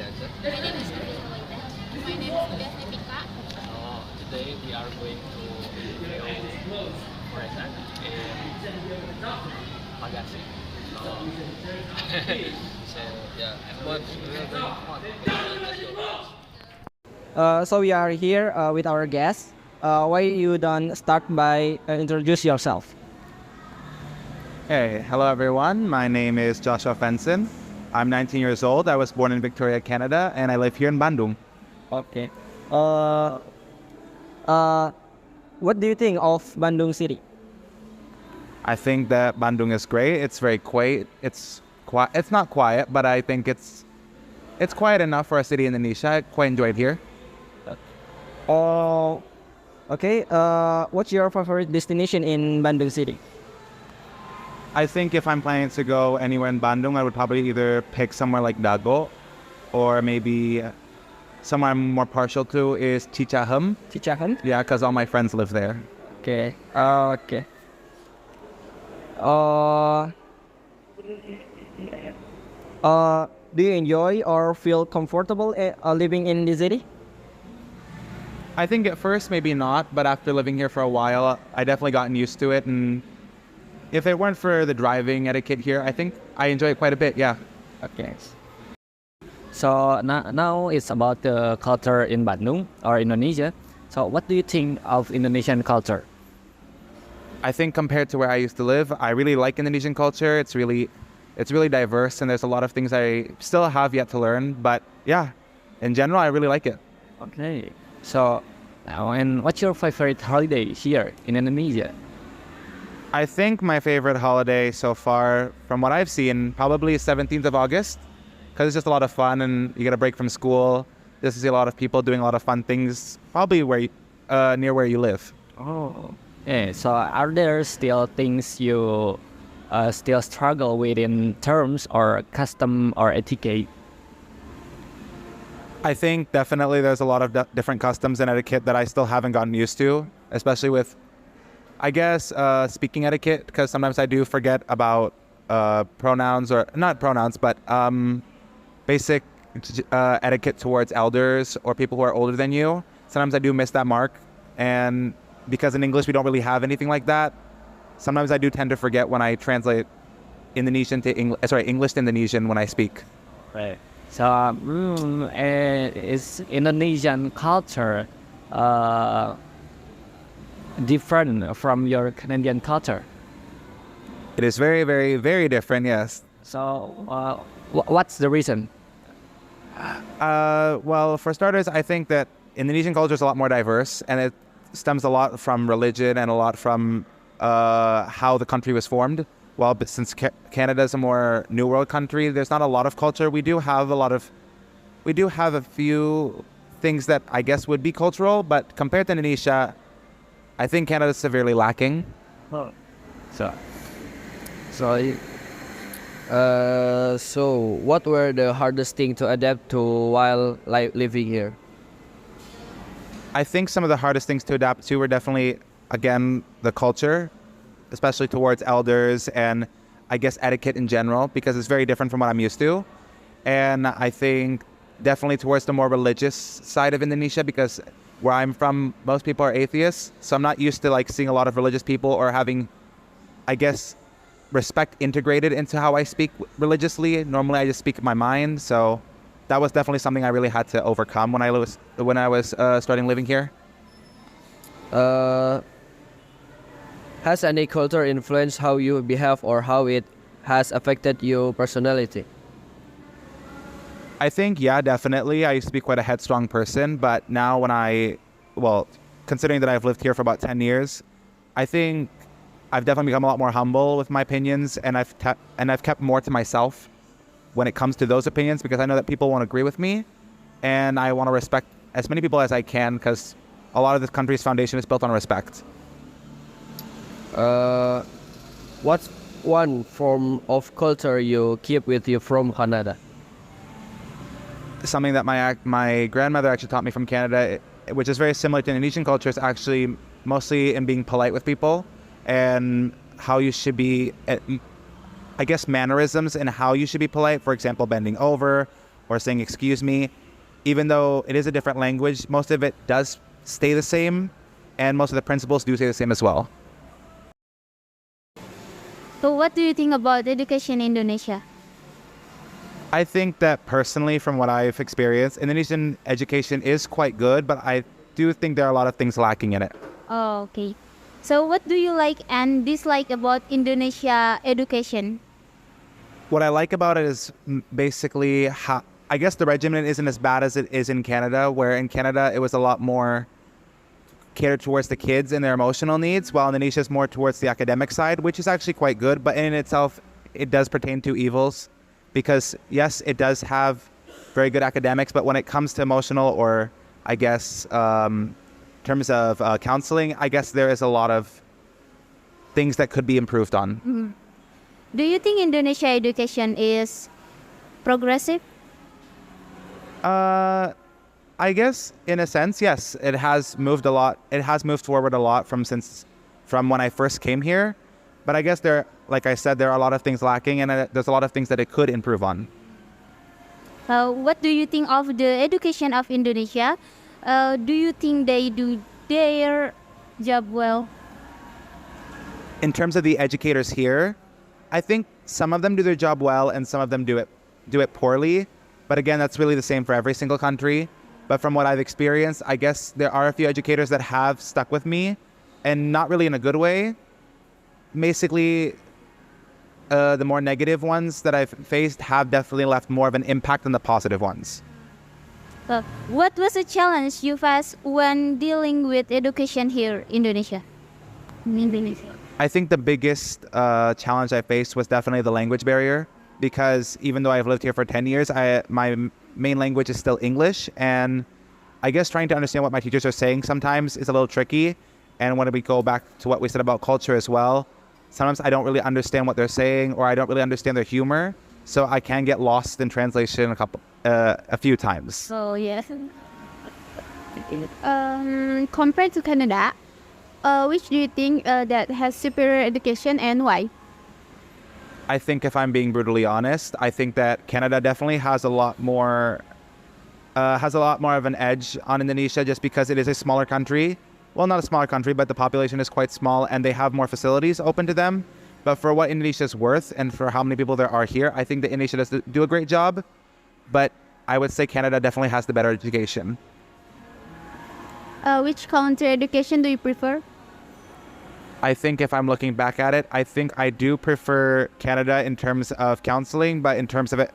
My name is Nabila. My name is Nabila. Today we are going to video present in Pagasi. So, so yeah, but we are going fun. Let's go. So we are here with our guest. Why you don't start by introduce yourself? Hey, hello everyone. My name is Joshua Fenson. I'm 19 years old. I was born in Victoria, Canada, and I live here in Bandung. Okay. Uh, uh, what do you think of Bandung City? I think that Bandung is great. It's very quiet. It's quiet. It's not quiet, but I think it's quiet enough for a city in Indonesia. I quite enjoy it here. Oh, okay. What's your favorite destination in Bandung City? I think if I'm planning to go anywhere in Bandung, I would probably either pick somewhere like Dago, or maybe somewhere I'm more partial to is Cicahem. Cicahem? Yeah, because all my friends live there. Okay. Okay. Uh, do you enjoy or feel comfortable living in the city? I think at first maybe not, but after living here for a while, I definitely gotten used to it. And if it weren't for the driving etiquette here, I think I enjoy it quite a bit, yeah. Okay. So now it's about the culture in Bandung or Indonesia. So what do you think of Indonesian culture? I think compared to where I used to live, I really like Indonesian culture. It's really diverse, and there's a lot of things I still have yet to learn. But yeah, in general, I really like it. Okay. So now, and what's your favorite holiday here in Indonesia? I think my favorite holiday so far, from what I've seen, probably 17th of August, because it's just a lot of fun and you get a break from school. Just to see a lot of people doing a lot of fun things, probably near where you live. Oh. Yeah. So are there still things you still struggle with in terms or custom or etiquette? I think definitely there's a lot of different customs and etiquette that I still haven't gotten used to, especially with, I guess, speaking etiquette, because sometimes I do forget about pronouns, or not pronouns, but basic etiquette towards elders or people who are older than you. Sometimes I do miss that mark, and because in English we don't really have anything like that, sometimes I do tend to forget when I translate English to Indonesian when I speak. Right. So is Indonesian culture different from your Canadian culture? It is very, very, very different, yes. So what's the reason? Well, for starters, I think that Indonesian culture is a lot more diverse, and it stems a lot from religion and a lot from how the country was formed. Well, but since Canada is a more New World country, there's not a lot of culture. We do have a few things that I guess would be cultural, but compared to Indonesia, I think Canada is severely lacking. Oh. So So what were the hardest thing to adapt to while living here? I think some of the hardest things to adapt to were definitely, again, the culture, especially towards elders, and I guess etiquette in general, because it's very different from what I'm used to. And I think definitely towards the more religious side of Indonesia, because where I'm from, most people are atheists, so I'm not used to like seeing a lot of religious people or having, I guess, respect integrated into how I speak religiously. Normally I just speak my mind, so that was definitely something I really had to overcome when I was starting living here. Has any culture influenced how you behave or how it has affected your personality? I think, yeah, definitely. I used to be quite a headstrong person, but now considering that I've lived here for about 10 years, I think I've definitely become a lot more humble with my opinions, and I've kept more to myself when it comes to those opinions, because I know that people won't agree with me, and I want to respect as many people as I can, because a lot of this country's foundation is built on respect. What's one form of culture you keep with you from Canada? Something that my grandmother actually taught me from Canada, which is very similar to Indonesian culture, is actually mostly in being polite with people and how you should be, I guess, mannerisms and how you should be polite. For example, bending over or saying excuse me. Even though it is a different language, most of it does stay the same, and most of the principles do stay the same as well. So what do you think about education in Indonesia? I think that personally, from what I've experienced, Indonesian education is quite good, but I do think there are a lot of things lacking in it. Oh, okay. So what do you like and dislike about Indonesia education? What I like about it is basically how, I guess the regimen isn't as bad as it is in Canada, where in Canada it was a lot more catered towards the kids and their emotional needs, while Indonesia is more towards the academic side, which is actually quite good, but in itself, it does pertain to evils. Because yes, it does have very good academics, but when it comes to emotional or I guess in terms of counseling, I guess there is a lot of things that could be improved on. Do you think Indonesia education is progressive? I guess in a sense, yes, it has moved a lot. It has moved forward a lot from when I first came here. But I guess like I said, there are a lot of things lacking, and there's a lot of things that it could improve on. What do you think of the education of Indonesia? Do you think they do their job well? In terms of the educators here, I think some of them do their job well, and some of them do it poorly. But again, that's really the same for every single country. But from what I've experienced, I guess there are a few educators that have stuck with me, and not really in a good way. Basically, the more negative ones that I've faced have definitely left more of an impact than the positive ones. What was a challenge you faced when dealing with education here in Indonesia? I think the biggest challenge I faced was definitely the language barrier, because even though I've lived here for 10 years, my main language is still English, and I guess trying to understand what my teachers are saying sometimes is a little tricky. And when we go back to what we said about culture as well, sometimes I don't really understand what they're saying, or I don't really understand their humor, so I can get lost in translation a few times. So yes. Compared to Canada, which do you think that has superior education and why? I think if I'm being brutally honest, I think that Canada definitely has a lot more of an edge on Indonesia, just because it is a smaller country. Well, not a smaller country, but the population is quite small, and they have more facilities open to them. But for what Indonesia is worth and for how many people there are here, I think that Indonesia does do a great job. But I would say Canada definitely has the better education. Which country education do you prefer? I think if I'm looking back at it, I think I do prefer Canada in terms of counseling, but in terms of it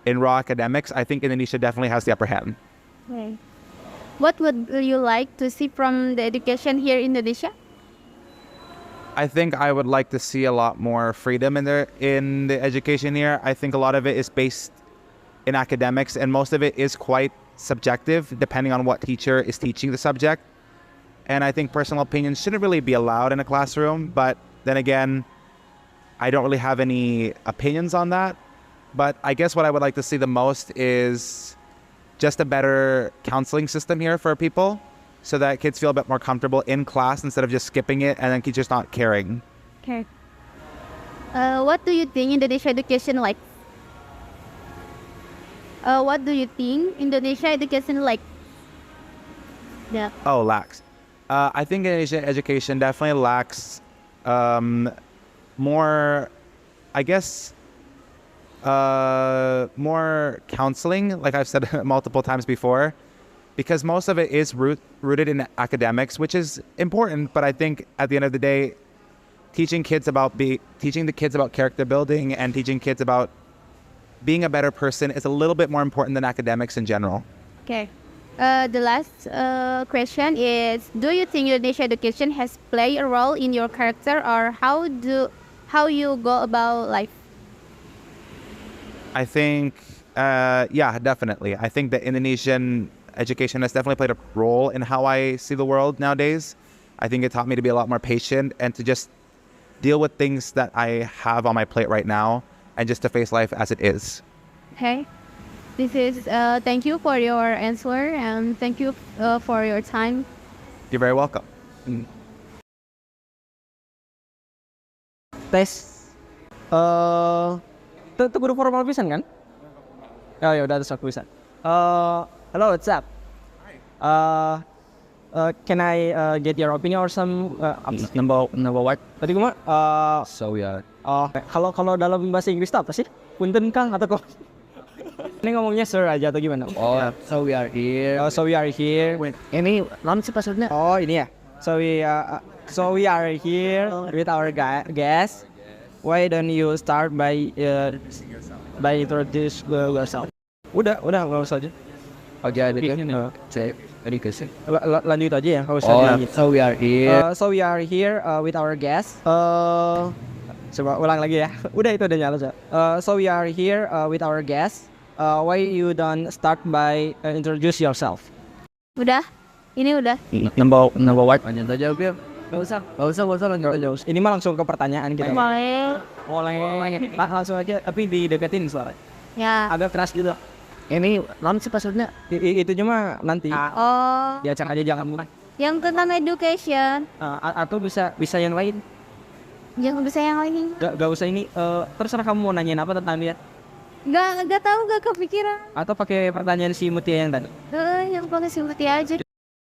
in raw academics, I think Indonesia definitely has the upper hand. Okay. What would you like to see from the education here in Indonesia? I think I would like to see a lot more freedom in the education here. I think a lot of it is based in academics, and most of it is quite subjective, depending on what teacher is teaching the subject. And I think personal opinions shouldn't really be allowed in a classroom, but then again, I don't really have any opinions on that. But I guess what I would like to see the most is just a better counseling system here for people, so that kids feel a bit more comfortable in class instead of just skipping it and then teachers not caring. Okay. What do you think Indonesia education like? What do you think Indonesia education like? Yeah. Oh, lacks. I think Indonesian education definitely lacks more, I guess, more counseling, like I've said multiple times before, because most of it is rooted in academics, which is important. But I think at the end of the day, teaching the kids about character building and teaching kids about being a better person is a little bit more important than academics in general. Okay. The last question is: do you think Indonesia education has played a role in your character, or how you go about life? I think, yeah, definitely. I think that Indonesian education has definitely played a role in how I see the world nowadays. I think it taught me to be a lot more patient and to just deal with things that I have on my plate right now, and just to face life as it is. Okay. This is thank you for your answer, and thank you for your time. You're very welcome. Tes. Itu guru formal pisan kan? Oh ya udah terus aku bisa. Hello, what's up? Can I get your opinion or some Number what? tadi gue mah So yeah. kalau dalam bahasa Inggris tuh apa sih? Punten Kang atau kok? Ini ngomongnya sir aja atau gimana? Oh, so we are here. So we are here. Ini non sih maksudnya? Oh ini ya. So we are here with our guest. Why don't you start by introduce yourself? Udah nggak usah aja. Oke, ada kan? Saya tadi kesini. Lanjut aja ya, nggak usah Oh, dilanjut. so we are here. So we are here with our guest. Coba ulang lagi ya. Udah itu udah nyala. So we are here with our guest. Why you don't start by introduce yourself? Udah? Ini udah. Number what? Lanjut aja, Bill. Gak usah lanjut aja. Ini mah langsung ke pertanyaan kita. Boleh. Boleh. Langsung aja, tapi dideketin suara. Ya. Agak keras gitu. Ini non sih maksudnya? Itu cuma nanti. Oh, Diacak aja jangan mulai. yang tentang education. Atau bisa yang lain. Yang bisa yang lain. Gak usah ini. Terserah kamu mau nanyain apa tentang dia. Gak tahu, gak kepikiran. Atau pakai pertanyaan si Muthia yang tadi. Yang pakai simpati aja.